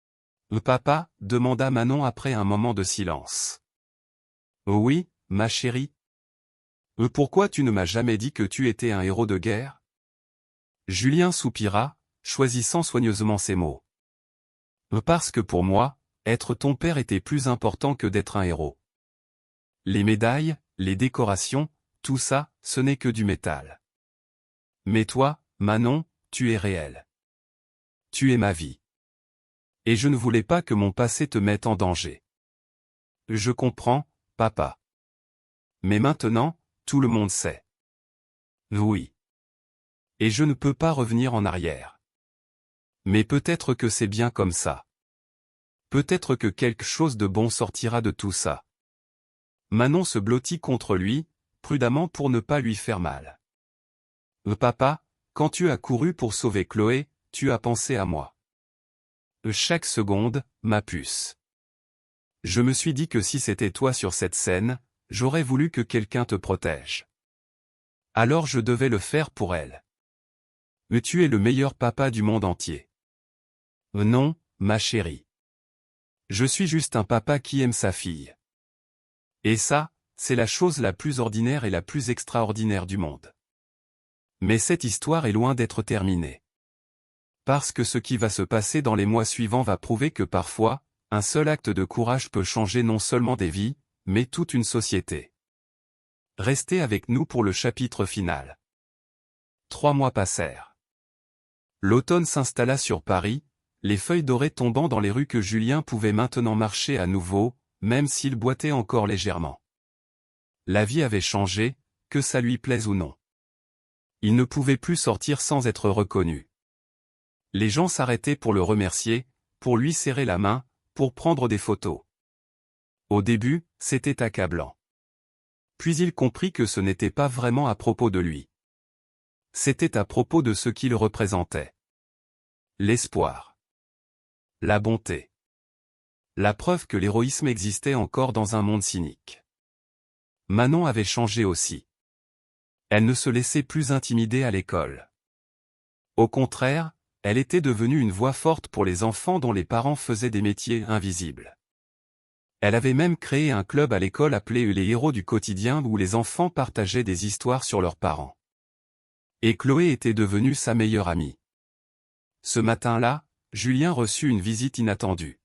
« Papa ?» demanda Manon après un moment de silence. « Oui, ma chérie. Pourquoi tu ne m'as jamais dit que tu étais un héros de guerre ?» Julien soupira, choisissant soigneusement ses mots. « Parce que pour moi, être ton père était plus important que d'être un héros. Les médailles, les décorations, tout ça, ce n'est que du métal. Mais toi, Manon, tu es réel. Tu es ma vie. Et je ne voulais pas que mon passé te mette en danger. Je comprends, papa. Mais maintenant, tout le monde sait. Oui. Et je ne peux pas revenir en arrière. Mais peut-être que c'est bien comme ça. Peut-être que quelque chose de bon sortira de tout ça. Manon se blottit contre lui, prudemment pour ne pas lui faire mal. Papa, quand tu as couru pour sauver Chloé, tu as pensé à moi. Chaque seconde, ma puce. Je me suis dit que si c'était toi sur cette scène, j'aurais voulu que quelqu'un te protège. Alors je devais le faire pour elle. Tu es le meilleur papa du monde entier. Non, ma chérie. Je suis juste un papa qui aime sa fille. Et ça, c'est la chose la plus ordinaire et la plus extraordinaire du monde. Mais cette histoire est loin d'être terminée. Parce que ce qui va se passer dans les mois suivants va prouver que parfois, un seul acte de courage peut changer non seulement des vies, mais toute une société. Restez avec nous pour le chapitre final. 3 mois passèrent. L'automne s'installa sur Paris, les feuilles dorées tombant dans les rues que Julien pouvait maintenant marcher à nouveau, même s'il boitait encore légèrement. La vie avait changé, que ça lui plaise ou non. Il ne pouvait plus sortir sans être reconnu. Les gens s'arrêtaient pour le remercier, pour lui serrer la main, pour prendre des photos. Au début, c'était accablant. Puis il comprit que ce n'était pas vraiment à propos de lui. C'était à propos de ce qu'il représentait. L'espoir. La bonté. La preuve que l'héroïsme existait encore dans un monde cynique. Manon avait changé aussi. Elle ne se laissait plus intimider à l'école. Au contraire, elle était devenue une voix forte pour les enfants dont les parents faisaient des métiers invisibles. Elle avait même créé un club à l'école appelé les héros du quotidien où les enfants partageaient des histoires sur leurs parents. Et Chloé était devenue sa meilleure amie. Ce matin-là, Julien reçut une visite inattendue.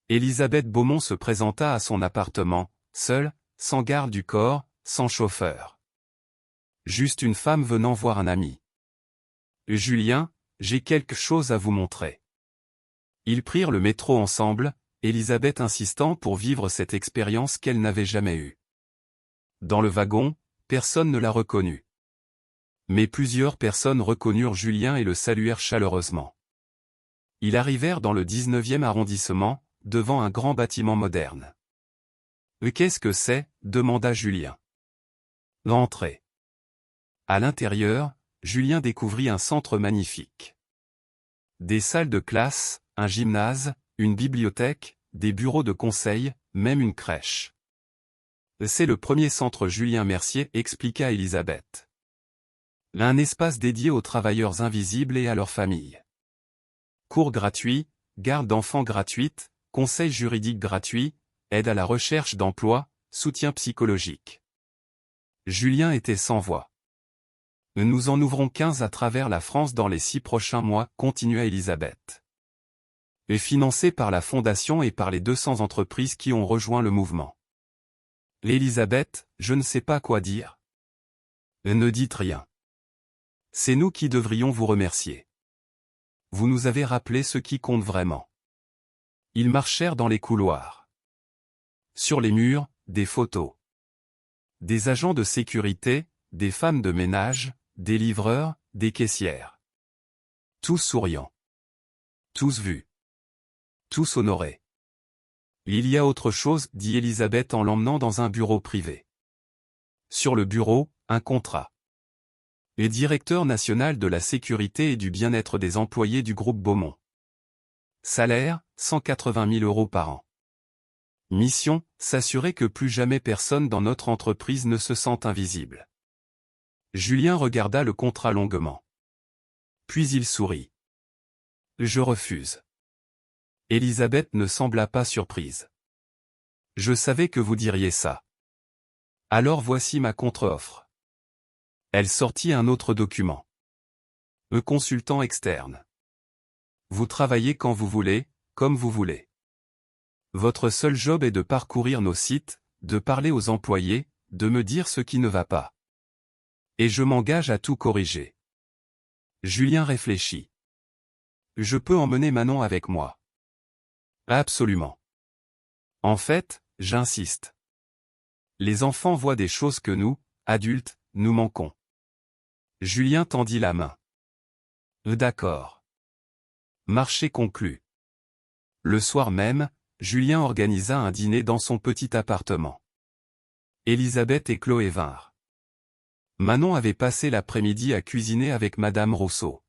Élisabeth Beaumont se présenta à son appartement, seule, sans garde du corps, sans chauffeur. Juste une femme venant voir un ami. « Julien, j'ai quelque chose à vous montrer. » Ils prirent le métro ensemble, Élisabeth insistant pour vivre cette expérience qu'elle n'avait jamais eue. Dans le wagon, personne ne la reconnut. Mais plusieurs personnes reconnurent Julien et le saluèrent chaleureusement. Ils arrivèrent dans le 19e arrondissement, devant un grand bâtiment moderne. « Qu'est-ce que c'est » demanda Julien. « Entrez. » À l'intérieur, Julien découvrit un centre magnifique. Des salles de classe, un gymnase, une bibliothèque, des bureaux de conseil, même une crèche. « C'est le premier centre Julien Mercier » expliqua Élisabeth. Un espace dédié aux travailleurs invisibles et à leurs familles. Cours gratuits, garde d'enfants gratuite, conseil juridique gratuit, aide à la recherche d'emploi, soutien psychologique. Julien était sans voix. Nous en ouvrons 15 à travers la France dans les 6 prochains mois, continua Élisabeth. Et financé par la Fondation et par les 200 entreprises qui ont rejoint le mouvement. Élisabeth, je ne sais pas quoi dire. Ne dites rien. C'est nous qui devrions vous remercier. Vous nous avez rappelé ce qui compte vraiment. Ils marchèrent dans les couloirs. Sur les murs, des photos. Des agents de sécurité, des femmes de ménage, des livreurs, des caissières. Tous souriants. Tous vus. Tous honorés. Il y a autre chose, dit Élisabeth en l'emmenant dans un bureau privé. Sur le bureau, un contrat. Et directeur national de la sécurité et du bien-être des employés du groupe Beaumont. Salaire, 180 000 € par an. Mission, s'assurer que plus jamais personne dans notre entreprise ne se sente invisible. Julien regarda le contrat longuement. Puis il sourit. Je refuse. Élisabeth ne sembla pas surprise. Je savais que vous diriez ça. Alors voici ma contre-offre. Elle sortit un autre document. Consultant externe. Vous travaillez quand vous voulez, comme vous voulez. Votre seul job est de parcourir nos sites, de parler aux employés, de me dire ce qui ne va pas. Et je m'engage à tout corriger. Julien réfléchit. Je peux emmener Manon avec moi. Absolument. En fait, j'insiste. Les enfants voient des choses que nous, adultes, nous manquons. Julien tendit la main. D'accord. Marché conclu. Le soir même, Julien organisa un dîner dans son petit appartement. Elisabeth et Chloé vinrent. Manon avait passé l'après-midi à cuisiner avec Madame Rousseau.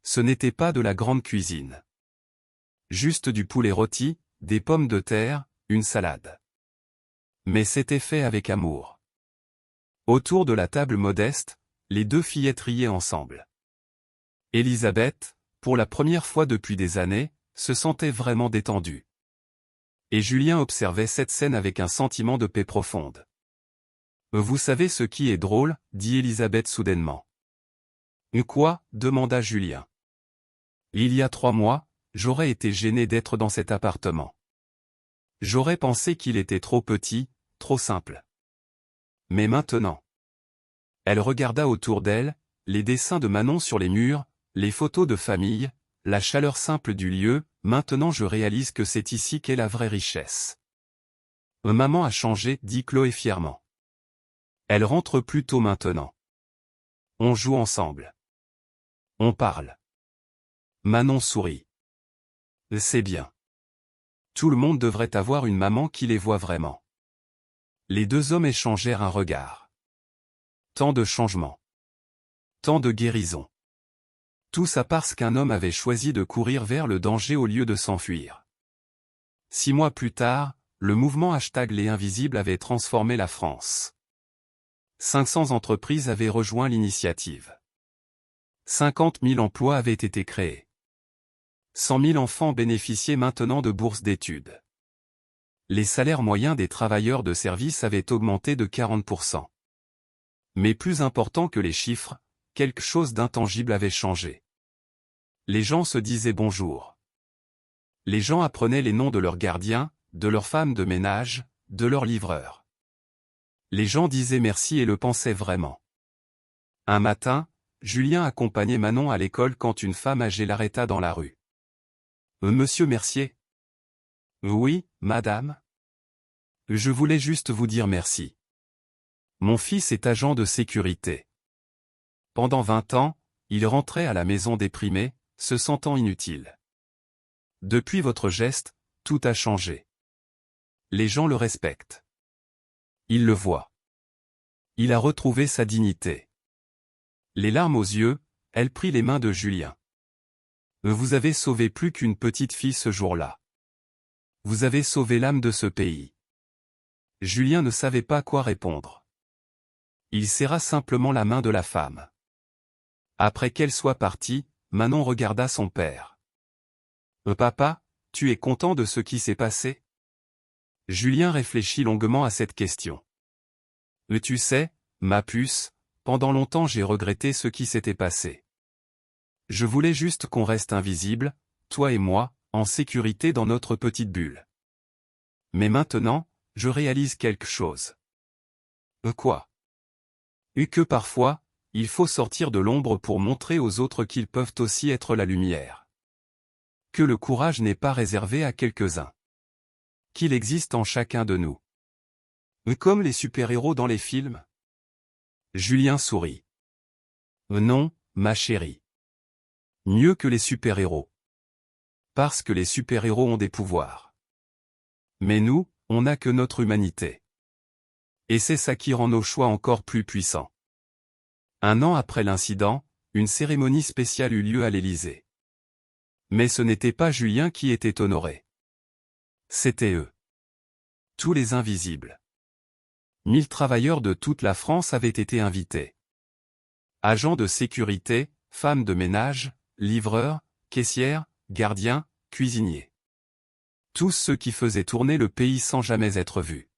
Ce n'était pas de la grande cuisine. Juste du poulet rôti, des pommes de terre, une salade. Mais c'était fait avec amour. Autour de la table modeste, les deux fillettes riaient ensemble. Elisabeth, pour la première fois depuis des années, se sentait vraiment détendue. Et Julien observait cette scène avec un sentiment de paix profonde. « Vous savez ce qui est drôle » dit Elisabeth soudainement. « Quoi » demanda Julien. « Il y a 3 mois, j'aurais été gêné d'être dans cet appartement. J'aurais pensé qu'il était trop petit, trop simple. Mais maintenant... » Elle regarda autour d'elle, les dessins de Manon sur les murs, les photos de famille, la chaleur simple du lieu. Maintenant je réalise que c'est ici qu'est la vraie richesse. Maman a changé, dit Chloé fièrement. Elle rentre plus tôt maintenant. On joue ensemble. On parle. Manon sourit. C'est bien. Tout le monde devrait avoir une maman qui les voit vraiment. Les deux hommes échangèrent un regard. Tant de changements. Tant de guérison. Tout ça parce qu'un homme avait choisi de courir vers le danger au lieu de s'enfuir. 6 mois plus tard, le mouvement #Les Invisibles avait transformé la France. 500 entreprises avaient rejoint l'initiative. 50 000 emplois avaient été créés. 100 000 enfants bénéficiaient maintenant de bourses d'études. Les salaires moyens des travailleurs de service avaient augmenté de 40%. Mais plus important que les chiffres, quelque chose d'intangible avait changé. Les gens se disaient bonjour. Les gens apprenaient les noms de leurs gardiens, de leurs femmes de ménage, de leurs livreurs. Les gens disaient merci et le pensaient vraiment. Un matin, Julien accompagnait Manon à l'école quand une femme âgée l'arrêta dans la rue. « Monsieur Mercier ?»« Oui, madame. Je voulais juste vous dire merci. Mon fils est agent de sécurité. Pendant 20 ans, il rentrait à la maison déprimé, se sentant inutile. Depuis votre geste, tout a changé. Les gens le respectent. Ils le voient. Il a retrouvé sa dignité. » Les larmes aux yeux, elle prit les mains de Julien. « Vous avez sauvé plus qu'une petite fille ce jour-là. Vous avez sauvé l'âme de ce pays. » Julien ne savait pas quoi répondre. Il serra simplement la main de la femme. Après qu'elle soit partie, Manon regarda son père. « Papa, tu es content de ce qui s'est passé ?» Julien réfléchit longuement à cette question. « Tu sais, ma puce, pendant longtemps j'ai regretté ce qui s'était passé. Je voulais juste qu'on reste invisible, toi et moi, en sécurité dans notre petite bulle. Mais maintenant, je réalise quelque chose. » « Quoi ?» « Que parfois, il faut sortir de l'ombre pour montrer aux autres qu'ils peuvent aussi être la lumière. Que le courage n'est pas réservé à quelques-uns. Qu'il existe en chacun de nous. Comme les super-héros dans les films. » Julien sourit. « Non, ma chérie. Mieux que les super-héros. Parce que les super-héros ont des pouvoirs. Mais nous, on n'a que notre humanité. Et c'est ça qui rend nos choix encore plus puissants. » 1 an après l'incident, une cérémonie spéciale eut lieu à l'Élysée. Mais ce n'était pas Julien qui était honoré. C'était eux. Tous les invisibles. 1000 travailleurs de toute la France avaient été invités. Agents de sécurité, femmes de ménage, livreurs, caissières, gardiens, cuisiniers. Tous ceux qui faisaient tourner le pays sans jamais être vus.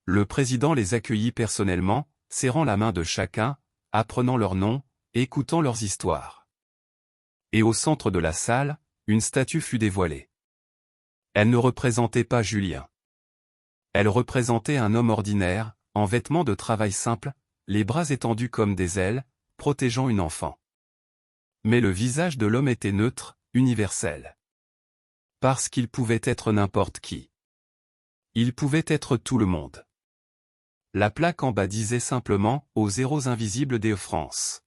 Le président les accueillit personnellement, serrant la main de chacun, apprenant leurs noms, écoutant leurs histoires. Et au centre de la salle, une statue fut dévoilée. Elle ne représentait pas Julien. Elle représentait un homme ordinaire, en vêtements de travail simples, les bras étendus comme des ailes, protégeant une enfant. Mais le visage de l'homme était neutre, universel. Parce qu'il pouvait être n'importe qui. Il pouvait être tout le monde. La plaque en bas disait simplement « Aux héros invisibles des France ».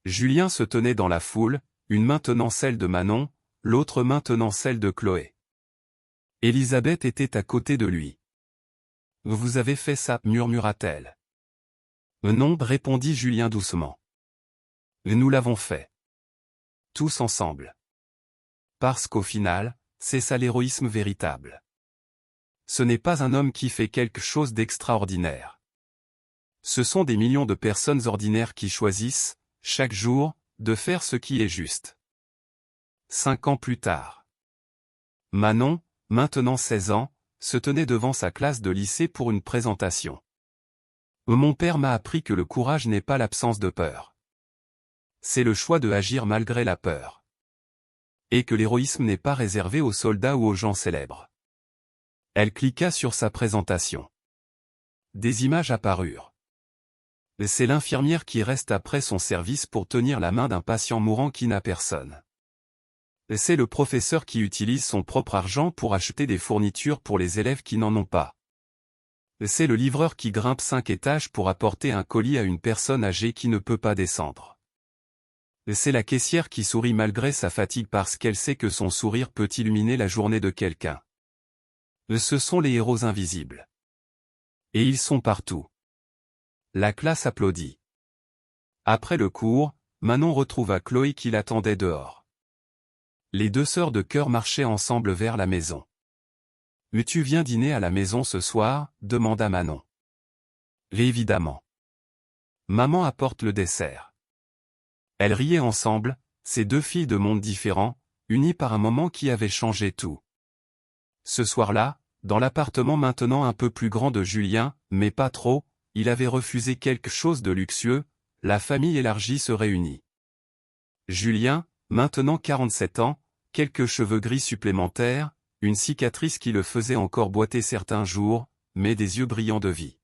Julien se tenait dans la foule, une main tenant celle de Manon, l'autre main tenant celle de Chloé. Élisabeth était à côté de lui. « Vous avez fait ça » murmura-t-elle. « Non » répondit Julien doucement. « Nous l'avons fait. Tous ensemble. Parce qu'au final, c'est ça l'héroïsme véritable. Ce n'est pas un homme qui fait quelque chose d'extraordinaire. Ce sont des millions de personnes ordinaires qui choisissent, chaque jour, de faire ce qui est juste. 5 ans plus tard. Manon, maintenant 16 ans, se tenait devant sa classe de lycée pour une présentation. Mon père m'a appris que le courage n'est pas l'absence de peur. C'est le choix de agir malgré la peur. Et que l'héroïsme n'est pas réservé aux soldats ou aux gens célèbres. Elle cliqua sur sa présentation. Des images apparurent. C'est l'infirmière qui reste après son service pour tenir la main d'un patient mourant qui n'a personne. C'est le professeur qui utilise son propre argent pour acheter des fournitures pour les élèves qui n'en ont pas. C'est le livreur qui grimpe 5 étages pour apporter un colis à une personne âgée qui ne peut pas descendre. C'est la caissière qui sourit malgré sa fatigue parce qu'elle sait que son sourire peut illuminer la journée de quelqu'un. Ce sont les héros invisibles. Et ils sont partout. La classe applaudit. Après le cours, Manon retrouva Chloé qui l'attendait dehors. Les deux sœurs de cœur marchaient ensemble vers la maison. « Tu viens dîner à la maison ce soir » demanda Manon. « Évidemment. Maman apporte le dessert. » Elles riaient ensemble, ces deux filles de mondes différents, unies par un moment qui avait changé tout. Ce soir-là, dans l'appartement maintenant un peu plus grand de Julien, mais pas trop, il avait refusé quelque chose de luxueux, la famille élargie se réunit. Julien, maintenant 47 ans, quelques cheveux gris supplémentaires, une cicatrice qui le faisait encore boiter certains jours, mais des yeux brillants de vie.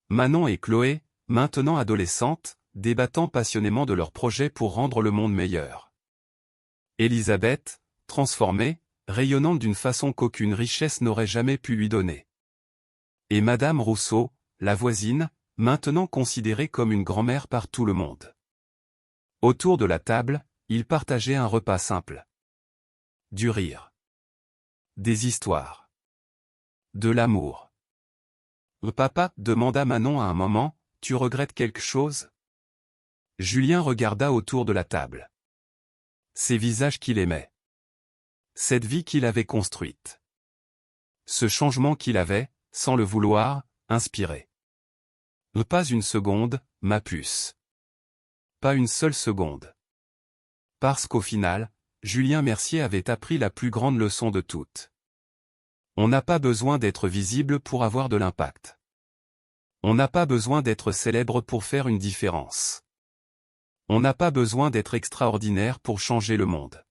Manon et Chloé, maintenant adolescentes, débattant passionnément de leurs projets pour rendre le monde meilleur. Élisabeth, transformée, rayonnante d'une façon qu'aucune richesse n'aurait jamais pu lui donner. Et Madame Rousseau, la voisine, maintenant considérée comme une grand-mère par tout le monde. Autour de la table, ils partageaient un repas simple. Du rire. Des histoires. De l'amour. « Papa, demanda Manon à un moment, tu regrettes quelque chose ?» Julien regarda autour de la table. Ces visages qu'il aimait. Cette vie qu'il avait construite. Ce changement qu'il avait, sans le vouloir, inspiré. « Pas une seconde, ma puce. Pas une seule seconde. » Parce qu'au final, Julien Mercier avait appris la plus grande leçon de toutes. On n'a pas besoin d'être visible pour avoir de l'impact. On n'a pas besoin d'être célèbre pour faire une différence. On n'a pas besoin d'être extraordinaire pour changer le monde.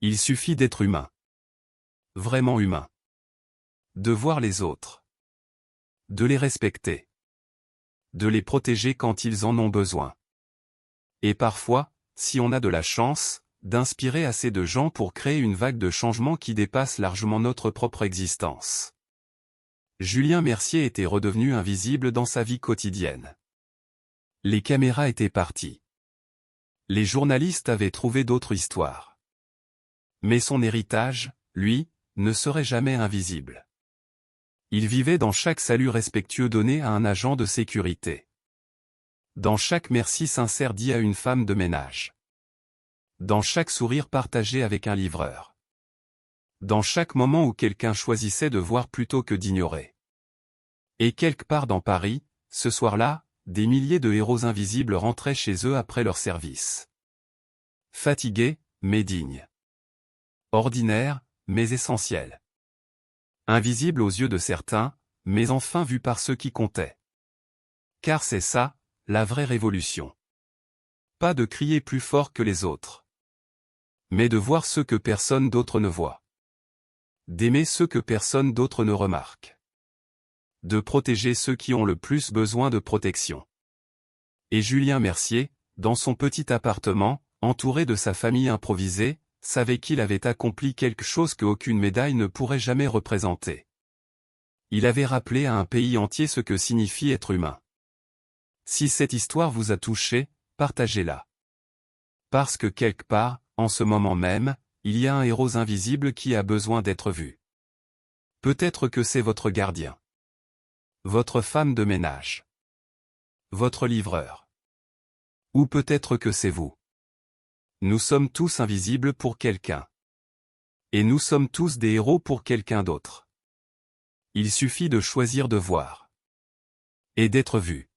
Il suffit d'être humain. Vraiment humain. De voir les autres. De les respecter. De les protéger quand ils en ont besoin. Et parfois, si on a de la chance, d'inspirer assez de gens pour créer une vague de changement qui dépasse largement notre propre existence. Julien Mercier était redevenu invisible dans sa vie quotidienne. Les caméras étaient parties. Les journalistes avaient trouvé d'autres histoires. Mais son héritage, lui, ne serait jamais invisible. Il vivait dans chaque salut respectueux donné à un agent de sécurité. Dans chaque merci sincère dit à une femme de ménage. Dans chaque sourire partagé avec un livreur. Dans chaque moment où quelqu'un choisissait de voir plutôt que d'ignorer. Et quelque part dans Paris, ce soir-là, des milliers de héros invisibles rentraient chez eux après leur service. Fatigués, mais dignes. Ordinaires, mais essentiels. Invisibles aux yeux de certains, mais enfin vus par ceux qui comptaient. Car c'est ça, la vraie révolution. Pas de crier plus fort que les autres. Mais de voir ceux que personne d'autre ne voit. D'aimer ceux que personne d'autre ne remarque. De protéger ceux qui ont le plus besoin de protection. Et Julien Mercier, dans son petit appartement, entouré de sa famille improvisée, savait qu'il avait accompli quelque chose qu'aucune médaille ne pourrait jamais représenter. Il avait rappelé à un pays entier ce que signifie être humain. Si cette histoire vous a touché, partagez-la. Parce que quelque part, en ce moment même, il y a un héros invisible qui a besoin d'être vu. Peut-être que c'est votre gardien. Votre femme de ménage. Votre livreur. Ou peut-être que c'est vous. Nous sommes tous invisibles pour quelqu'un. Et nous sommes tous des héros pour quelqu'un d'autre. Il suffit de choisir de voir. Et d'être vu.